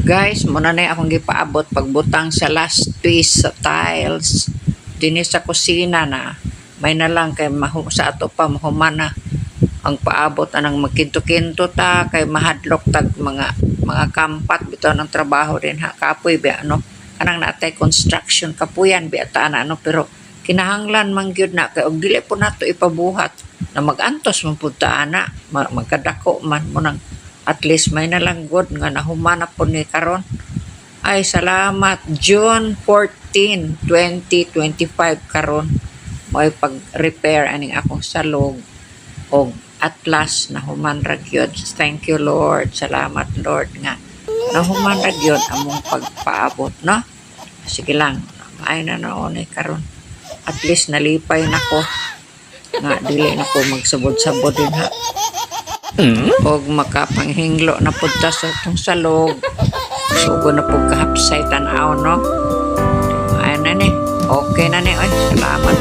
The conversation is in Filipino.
Guys, muna na akong gipaabot pagbutang sa last piece sa tiles dinhi sa kusina na. May na lang kay sa ato pa mahuman na ang paabot anang magkinto-kinto ta kay mahadlok tag mga kampat bitaw ng trabaho din ha kapoy ba ano kanang natay construction kapuyan bi ata na ano pero kinahanglan man gyud na kay og dili po nato ipabuhat na magantos man pud ta ana magkadako man mo nang at least may na lang good nga nahuman na po ni karon. Ay salamat June 14, 2025 karon may pag-repair aning akong salog og atlas na human ra gyud. Thank you Lord. Salamat Lord nga nahuman ra gyud among pagpaabot no. Sige lang. Ay na noon karon. At least nalipay nako nga dili na ko magsabod-sabod din ha. Og makapanghinglo na pudta sa itong salog. Sugo na po kahapsay tanaw no. Ay na ni. Okay na ni. Ay salamat